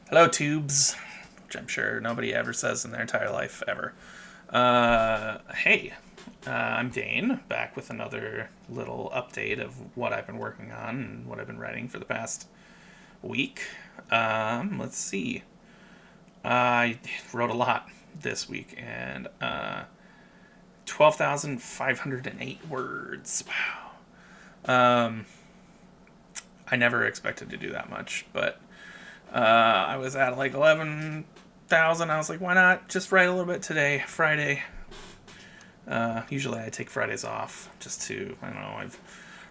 Hello, tubes, which I'm sure nobody ever says in their entire life ever. Hey, I'm Dane, back with another little update of what I've been working on and what I've been writing for the past week. Let's see. I wrote a lot this week, and 12,508 words. Wow. I never expected to do that much, but I was at like 11,000. I was like, why not just write a little bit today, Friday? Usually I take Fridays off just to, I don't know, I've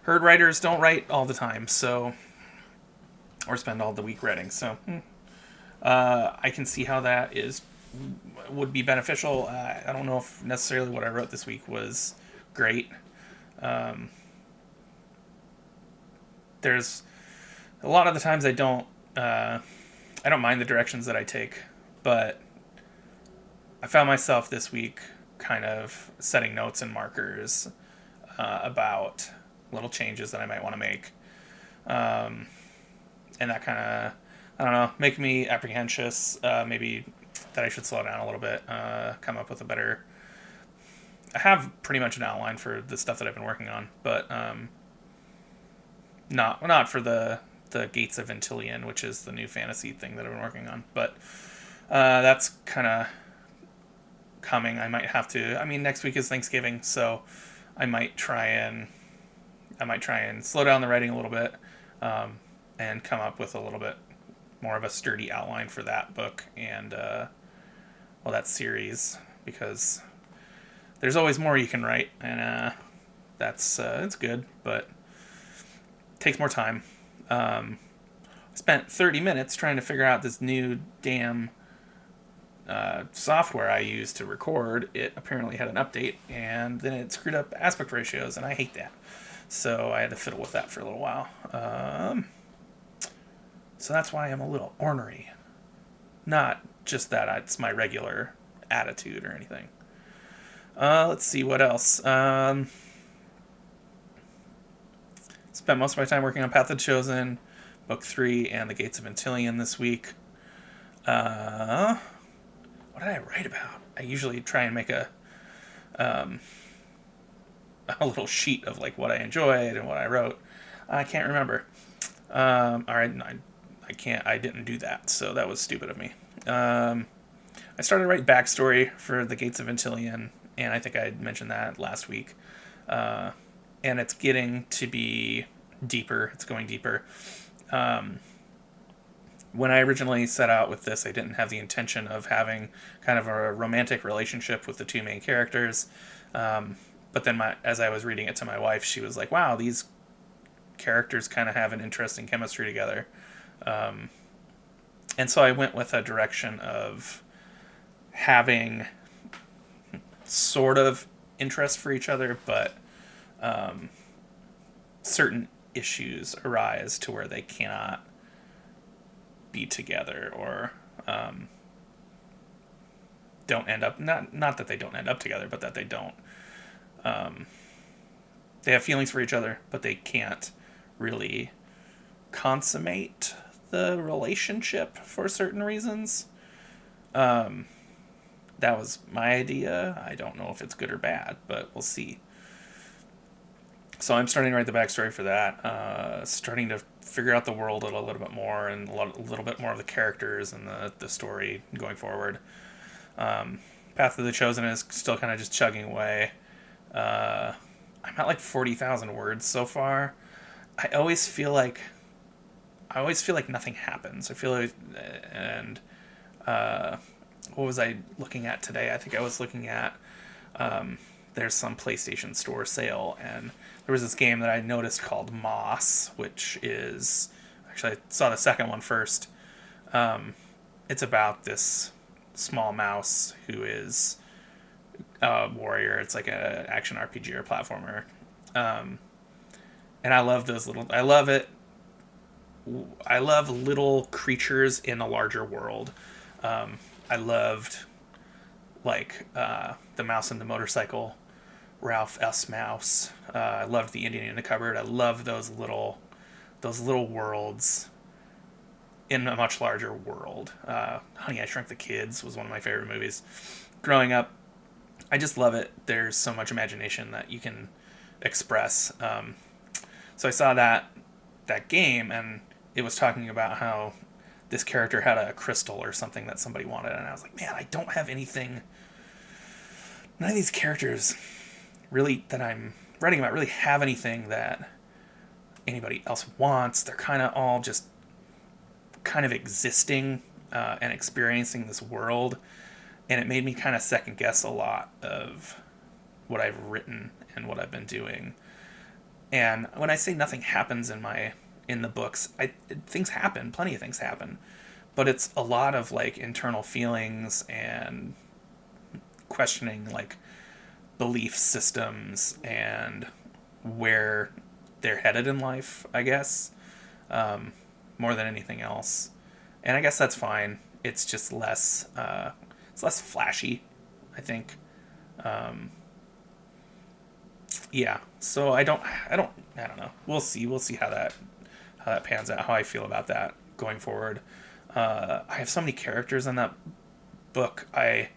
heard writers don't write all the time, so, or spend all the week writing. So I can see how that is would be beneficial. I don't know if necessarily what I wrote this week was great. Um, there's a lot of the times I don't mind the directions that I take, but I found myself this week kind of setting notes and markers about little changes that I might want to make, um, and that kind of, I don't know, make me apprehensive. Maybe that I should slow down a little bit, come up with a better. I have pretty much an outline for the stuff that I've been working on, but not for the Gates of Antillion, which is the new fantasy thing that I've been working on. But that's kind of coming. I might have to. I mean, next week is Thanksgiving, so I might try and slow down the writing a little bit, and come up with a little bit more of a sturdy outline for that book and that series, because there's always more you can write, and that's it's good, but it takes more time. I spent 30 minutes trying to figure out this new damn software I use to record. It apparently had an update, and then it screwed up aspect ratios, and I hate that. So I had to fiddle with that for a little while. So that's why I'm a little ornery. Not just that it's my regular attitude or anything. Let's see what else. Spent most of my time working on Path of the Chosen, Book 3, and The Gates of Antillion this week. Uh, what did I write about? I usually try and make um, a little sheet of like what I enjoyed and what I wrote. I can't remember. All right, I can't. I didn't do that, so that was stupid of me. I started to write backstory for the Gates of Antillion, and I think I mentioned that last week. Uh, and it's getting to be deeper. It's going deeper. Um, when I originally set out with this, I didn't have the intention of having kind of a romantic relationship with the two main characters. But then, as I was reading it to my wife, she was like, "Wow, these characters kind of have an interesting chemistry together." Um, and so I went with a direction of having sort of interest for each other, but um, certain issues arise to where they cannot be together, or don't end up, not that they don't end up together, but that they don't um, they have feelings for each other, but they can't really consummate the relationship for certain reasons. Um, that was my idea. I don't know if it's good or bad, but we'll see. So I'm starting to write the backstory for that. Starting to figure out the world a little bit more, and a little bit more of the characters and the story going forward. Um, Path of the Chosen is still kind of just chugging away. Uh, I'm at like 40,000 words so far. I always feel like nothing happens. I feel like, and uh, what was I looking at today? I think I was looking at there's some PlayStation Store sale, and there was this game that I noticed called Moss, which is, actually I saw the second one first. It's about this small mouse who is a warrior. It's like a action RPG or platformer, um, and I love those little. I love it. I love little creatures in a larger world. I loved like the mouse and the motorcycle, Ralph S. Mouse. I loved the Indian in the cupboard. I love those little worlds in a much larger world. Honey, I Shrunk the Kids was one of my favorite movies growing up. I just love it. There's so much imagination that you can express. So I saw that game, and it was talking about how this character had a crystal or something that somebody wanted, and I was like, man, I don't have anything. None of these characters really that I'm writing about really have anything that anybody else wants. They're kind of all just kind of existing and experiencing this world, and it made me kind of second guess a lot of what I've written and what I've been doing. And when I say nothing happens in the books, things happen, plenty of things happen, but it's a lot of like internal feelings and questioning like belief systems and where they're headed in life, I guess, more than anything else. And I guess that's fine. It's just it's less flashy, I think. Yeah. So I don't know. We'll see how that pans out. How I feel about that going forward. I have so many characters in that book. I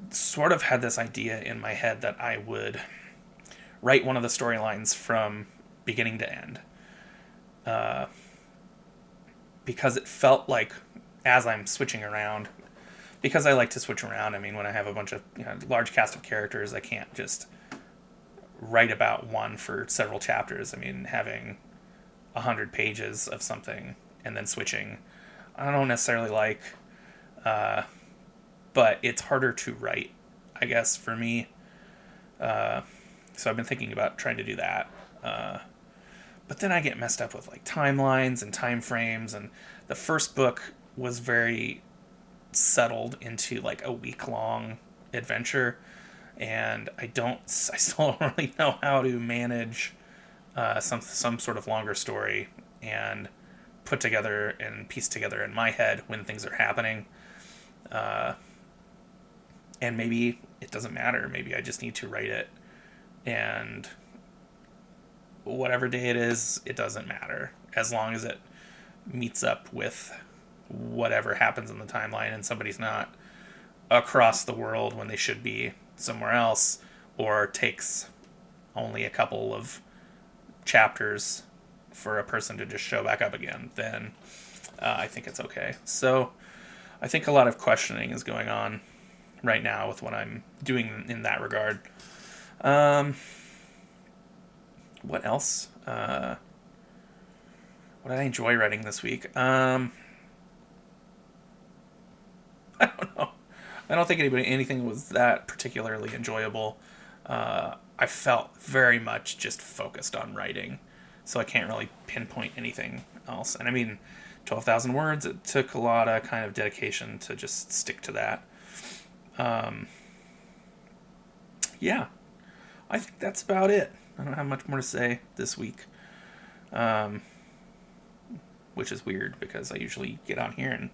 sort of had this idea in my head that I would write one of the storylines from beginning to end. Because it felt like as I'm switching around, because I like to switch around. I mean, when I have a bunch of large cast of characters, I can't just write about one for several chapters. I mean, having 100 pages of something and then switching, I don't necessarily like. But it's harder to write, I guess, for me. So I've been thinking about trying to do that. But then I get messed up with like timelines and time frames, and the first book was very settled into like a week-long adventure, and I still don't really know how to manage some sort of longer story and put together and piece together in my head when things are happening. And maybe it doesn't matter. Maybe I just need to write it, and whatever day it is, it doesn't matter. As long as it meets up with whatever happens in the timeline and somebody's not across the world when they should be somewhere else, or takes only a couple of chapters for a person to just show back up again, then I think it's okay. So I think a lot of questioning is going on right now with what I'm doing in that regard. What else? What did I enjoy writing this week? I don't know. I don't think anything was that particularly enjoyable. I felt very much just focused on writing, so I can't really pinpoint anything else. And I mean, 12,000 words, it took a lot of kind of dedication to just stick to that. Yeah, I think that's about it. I don't have much more to say this week, which is weird because I usually get on here and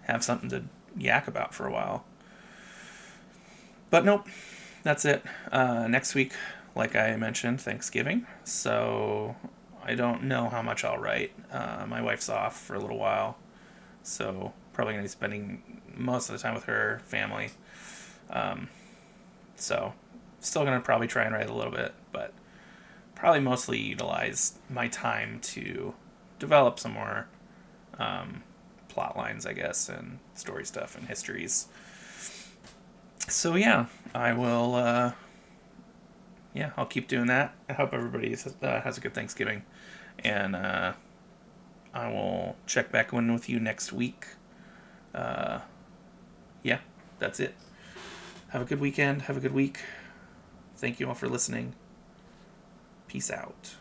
have something to yak about for a while. But nope, that's it. Next week, like I mentioned, Thanksgiving, so I don't know how much I'll write. My wife's off for a little while, so probably going to be spending most of the time with her family. So still going to probably try and write a little bit, but probably mostly utilize my time to develop some more plot lines, I guess, and story stuff and histories. So yeah, I will. I'll keep doing that. I hope everybody has a good Thanksgiving, and I will check back in with you next week. That's it. Have a good weekend. Have a good week. Thank you all for listening. Peace out.